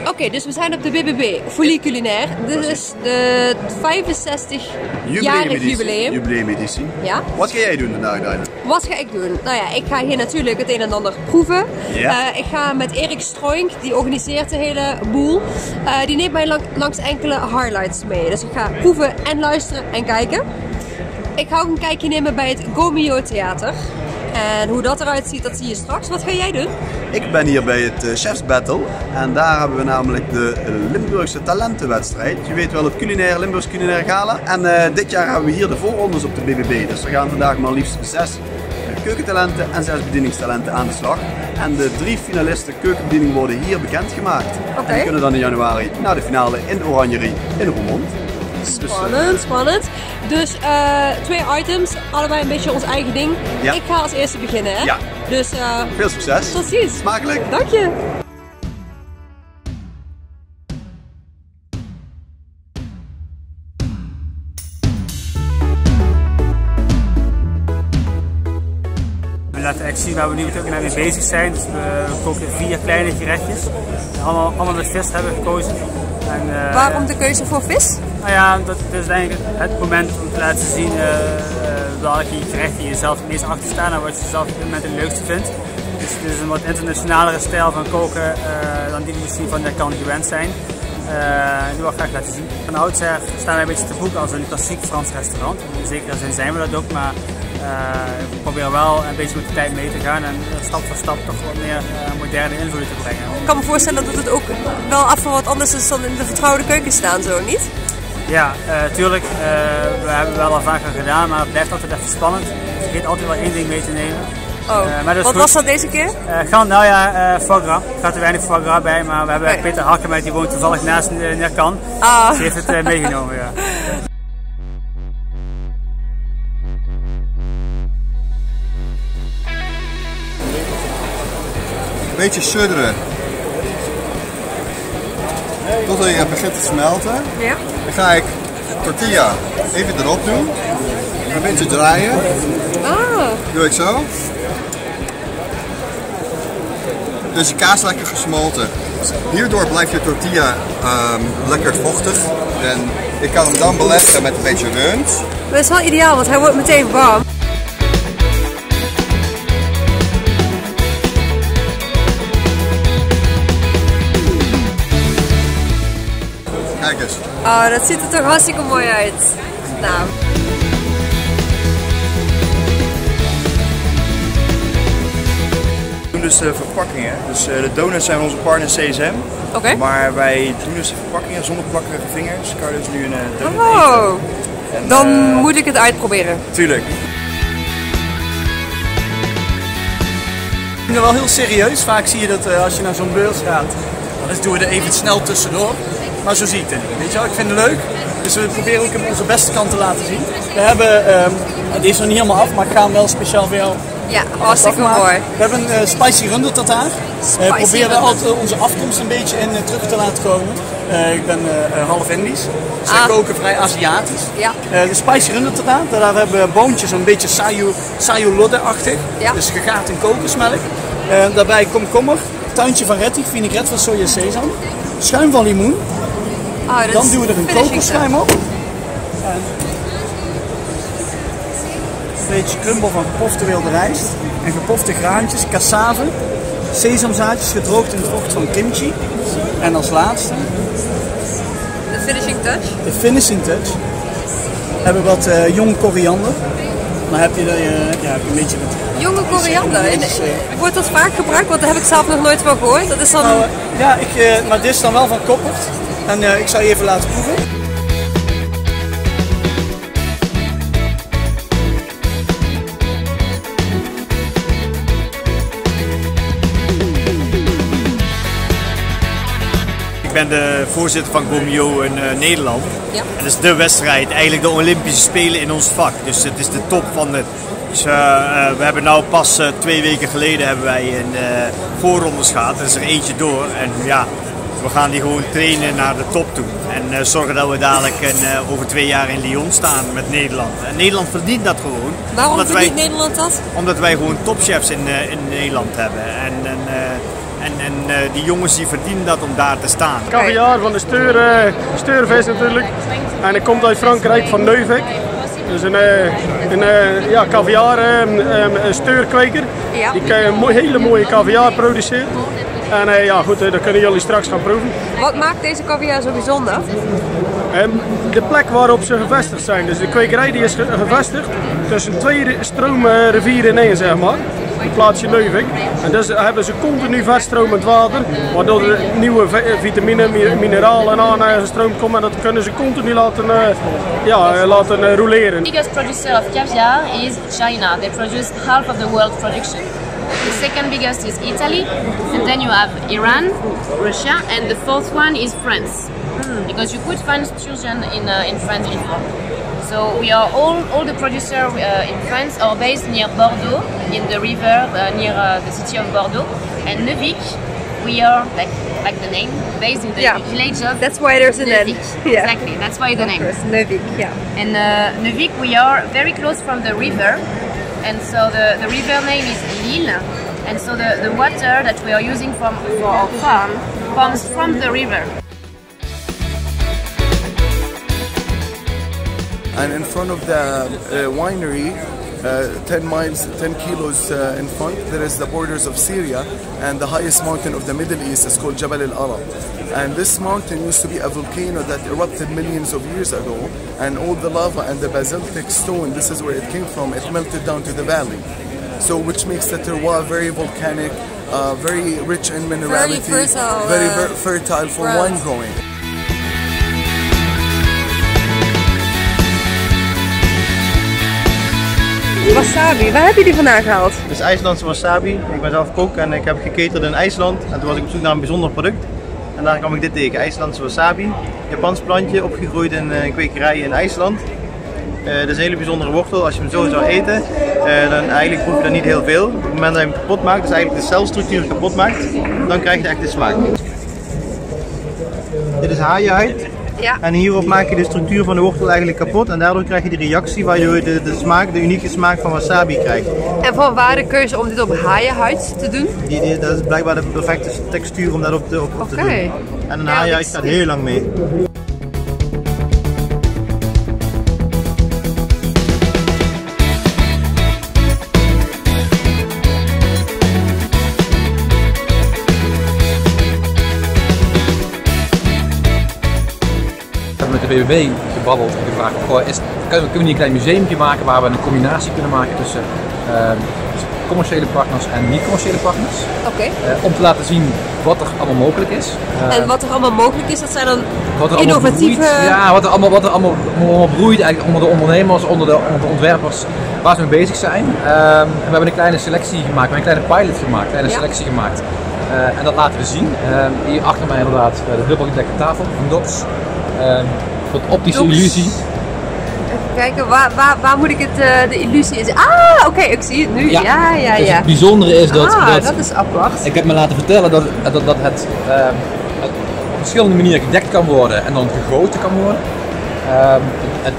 Oké, dus we zijn op de BBB, Folie Culinaire. Dit is de 65-jarig jubileumeditie. Ja? Wat ga jij doen vandaag, Daina? Wat ga ik doen? Nou ja, ik ga hier natuurlijk het een en ander proeven. Ja. Ik ga met Erik Stroink, die organiseert de hele boel. Die neemt mij langs enkele highlights mee. Dus ik ga proeven en luisteren en kijken. Ik ga ook een kijkje nemen bij het Gomio Theater. En hoe dat eruit ziet, dat zie je straks. Wat ga jij doen? Ik ben hier bij het Chefs Battle en daar hebben we namelijk de Limburgse talentenwedstrijd. Je weet wel, het Limburgs culinair gala. En dit jaar hebben we hier de voorrondes op de BBB. Dus er gaan vandaag maar liefst 6 keukentalenten en 6 bedieningstalenten aan de slag. En de 3 finalisten keukenbediening worden hier bekendgemaakt. Okay. En die kunnen dan in januari naar de finale in Oranjerie in Roermond. Spannend, spannend. Dus 2 items, allebei een beetje ons eigen ding. Ja. Ik ga als eerste beginnen, hè? Ja. Dus veel succes. tot ziens. Smakelijk. Dank je. We laten echt zien waar we nu ook mee bezig zijn. Dus we koken 4 kleine gerechtjes. Allemaal met vis hebben we gekozen. En, Waarom de keuze voor vis? Nou ja, dat is eigenlijk het moment om te laten zien welke gerechten je zelf het meest achter staan en wat je zelf op dit moment het leukste vindt. Dus het is een wat internationalere stijl van koken dan die we misschien van de kant gewend zijn. Die wil ik graag laten zien. Van oudsher staan wij een beetje te boeken als een klassiek Frans restaurant. In zekere zin zijn we dat ook, maar we proberen wel een beetje met de tijd mee te gaan en stap voor stap toch wat meer moderne invloeden te brengen. Ik kan me voorstellen dat het ook wel af van wat anders is dan in de vertrouwde keuken staan, zo niet? Ja, tuurlijk. We hebben het wel al vaker gedaan, maar het blijft altijd even spannend. Je vergeet altijd wel één ding mee te nemen. Oh, wat was dat deze keer? Nou ja, foie gras. Er gaat er weinig foie gras bij, maar we hebben Peter Hakkemeid, die woont toevallig naast Nerkan. Ah. Dus die heeft het meegenomen, ja. Een beetje sudderen. Totdat je begint te smelten. Ja. Dan ga ik tortilla even erop doen. Een beetje draaien. Ah. Doe ik zo. Dus je kaas lekker gesmolten. Hierdoor blijft je tortilla lekker vochtig. En ik kan hem dan beleggen met een beetje rund. Dat is wel ideaal, want hij wordt meteen warm. Kijk eens. Oh, dat ziet er toch hartstikke mooi uit. Nou. We doen dus de verpakkingen. Dus de donuts zijn onze partner CSM. Oké. Maar wij doen dus de verpakkingen zonder plakkerige vingers. Kan je dus nu een donut Oh. eten. En, Dan moet ik het uitproberen. Tuurlijk. Ik vind het wel heel serieus. Vaak zie je dat als je naar zo'n beurs gaat, dan doen we er even snel tussendoor. Maar zo zie ik het. Weet je wel, ik vind het leuk. Dus we proberen ook onze beste kant te laten zien. We hebben, deze is nog niet helemaal af, maar ik ga hem wel speciaal voor jou. Ja, hartstikke mooi. We hebben een spicy runde tartaar. We proberen altijd onze afkomst een beetje in terug te laten komen. Ik ben half Indisch, dus wij koken vrij Aziatisch. Ja. De spicy runde tartaar, daar hebben we boontjes een beetje sayur-lodeh-achtig. Ja. Dus gegaard in kokosmelk. Daarbij komkommer, tuintje van retti, vinaigrette van soja sesam, schuim van limoen. Oh, Dan doen we er een kokosschuim op. En een beetje crumble van gepofte wilde rijst en gepofte graantjes, cassave, sesamzaadjes gedroogd in de vocht van kimchi. En als laatste, de finishing touch. de finishing touch, hebben we wat jong koriander. Dan heb je, heb je een beetje met... Jonge koriander. Wordt dat vaak gebruikt? Want daar heb ik zelf nog nooit van gehoord. Dat is dan... maar dit is dan wel van Koppert. En ik zal je even laten proeven. Ik ben de voorzitter van Gomio in Nederland. Ja. En dat is de wedstrijd, eigenlijk de Olympische Spelen in ons vak. Dus het is de top van de... Dus we hebben nou pas 2 weken geleden hebben wij een voorrondes gehad. Er is er eentje door. En ja, we gaan die gewoon trainen naar de top toe. En zorgen dat we dadelijk over 2 jaar in Lyon staan met Nederland. En Nederland verdient dat gewoon. Waarom verdient Nederland dat? Omdat wij gewoon topchefs in Nederland hebben. die jongens die verdienen dat om daar te staan. Caviar van de steurvis natuurlijk. En ik kom uit Frankrijk, van Neuwijk. Dus een caviar steurkweker. Ja. Die hele mooie caviar produceert. En ja goed, dat kunnen jullie straks gaan proeven. Wat maakt deze caviar zo bijzonder? De plek waarop ze gevestigd zijn. Dus de kwekerij die is gevestigd tussen 2 stroomrivieren in één, zeg maar. Het plaatsje Neuwijk. En dus hebben ze continu verstromend water, waardoor er nieuwe vitamine, mineralen aan gestroomd komen. En dat kunnen ze continu laten roleren. The biggest producer of caviar is China. They produce half of the world production. The second biggest is Italy, and then you have Iran, Russia, and the fourth one is France. Because you could find fusion in France before. So we are all the producers in France are based near Bordeaux, in the river near the city of Bordeaux, and Neuwijk. We are like the name, based in the village of. That's why there's a name. Yeah. Exactly, that's why the name. Neuwijk, yeah. And Neuwijk, we are very close from the river, and so the river name is Lille, and so the water that we are using for our farm comes from the river. And in front of the winery, 10 kilos in front, there is the borders of Syria, and the highest mountain of the Middle East is called Jabal al-Arab. And this mountain used to be a volcano that erupted millions of years ago, and all the lava and the basaltic stone, this is where it came from, it melted down to the valley. So which makes the terroir very volcanic, very rich in minerality, very fertile for wine growing. Wasabi, waar heb je die vandaan gehaald? Dit is IJslandse wasabi. Ik ben zelf kok en ik heb geketerd in IJsland. En toen was ik op zoek naar een bijzonder product. En daar kwam ik dit tegen, IJslandse wasabi. Japans plantje, opgegroeid in een kwekerij in IJsland. Dit is een hele bijzondere wortel. Als je hem zo zou eten, dan eigenlijk proef je er niet heel veel. Op het moment dat je hem kapot maakt, dus eigenlijk de celstructuur kapot maakt, dan krijg je echt de smaak. Dit is haaienhuid. Ja. En hierop maak je de structuur van de wortel eigenlijk kapot en daardoor krijg je de reactie waar je de unieke smaak van wasabi krijgt. En van waar de keuze om dit op haaienhuid te doen? Dat is blijkbaar de perfecte textuur om dat op te doen. En een haaienhuid staat heel lang mee. Met de BBB gebabbeld en gevraagd, kunnen we niet een klein museumpje maken waar we een combinatie kunnen maken tussen commerciële partners en niet-commerciële partners. Om te laten zien wat er allemaal mogelijk is. En wat er allemaal mogelijk is, dat zijn dan innovatieve... Wat er allemaal broeit eigenlijk onder de ondernemers, onder de ontwerpers, waar ze mee bezig zijn. En we hebben een kleine selectie gemaakt, een kleine pilot gemaakt, selectie gemaakt. En dat laten we zien. Hier achter mij inderdaad de dubbelgedekte tafel van Dots. Voor de optische illusie. Even kijken, waar moet ik het, de illusie is? Oké, ik zie het nu. Ja. Dus het bijzondere is dat dat is apart. Ik heb me laten vertellen dat het op verschillende manieren gedekt kan worden en dan gegoten kan worden. Het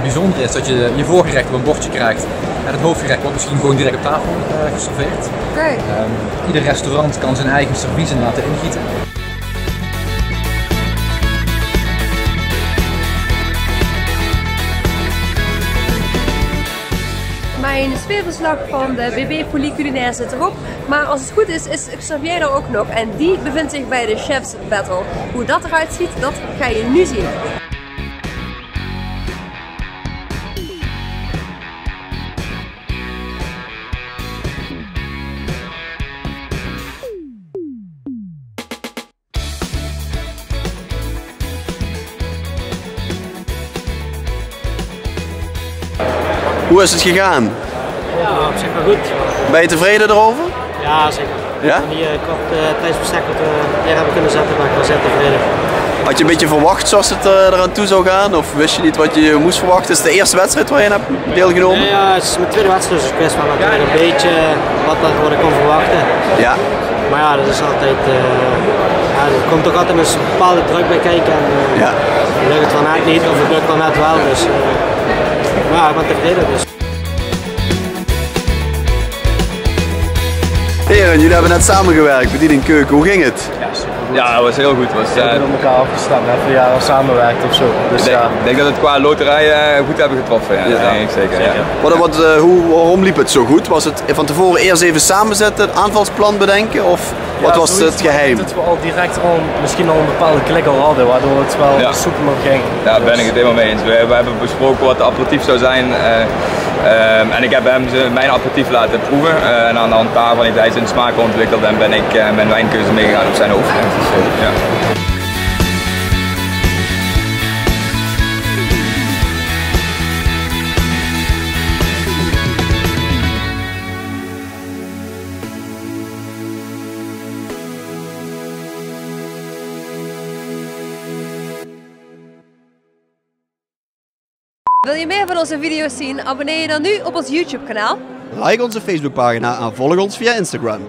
bijzondere is dat je voorgerecht op een bordje krijgt en het hoofdgerecht wordt misschien gewoon direct op tafel geserveerd. Ieder restaurant kan zijn eigen serviezen laten ingieten. Mijn sfeerverslag van de BB Folie Culinaire zit erop. Maar als het goed is serveer er ook nog. En die bevindt zich bij de Chef's Battle. Hoe dat eruit ziet, dat ga je nu zien. Hoe is het gegaan? Ja, op zich wel goed. Ben je tevreden erover? Ja, zeker. Ja? Die kort tijdsbestek wat we neer hebben kunnen zetten, ben ik wel zeer tevreden. Had je een beetje verwacht zoals het eraan toe zou gaan? Of wist je niet wat je moest verwachten? Is het de eerste wedstrijd waar je hebt deelgenomen? Nee, ja, het is mijn tweede wedstrijd, dus ik wist wel natuurlijk een beetje wat ik kon verwachten. Ja. Maar ja, dat is altijd... er komt toch altijd met een bepaalde druk bij kijken. En, lukt het wel net niet, of het lukt wel net wel. Dus, maar ja, ik ben tevreden. Dus. Heren, jullie hebben net samengewerkt, bediening keuken. Hoe ging het? Ja, dat was heel goed. We hebben op elkaar afgestemd, hebben jaren samenwerkt of zo. Dus ik denk dat we het qua loterij goed hebben getroffen. Ja. Dat denk ik zeker. Ja. Waarom liep het zo goed? Was het van tevoren eerst even samenzetten, het aanvalsplan bedenken? Of wat was het geheim? Dat we al direct misschien al een bepaalde klik al hadden, waardoor het wel soepeler ging. Ja, daar ben ik het helemaal mee eens. We hebben besproken wat de aperitief zou zijn. En ik heb hem mijn aperitief laten proeven. En aan de hand daarvan heeft hij zijn smaak ontwikkeld en ben ik mijn wijnkeuze meegegaan op zijn hoofd. Ja. Wil je meer van onze video's zien? Abonneer je dan nu op ons YouTube kanaal. Like onze Facebookpagina en volg ons via Instagram.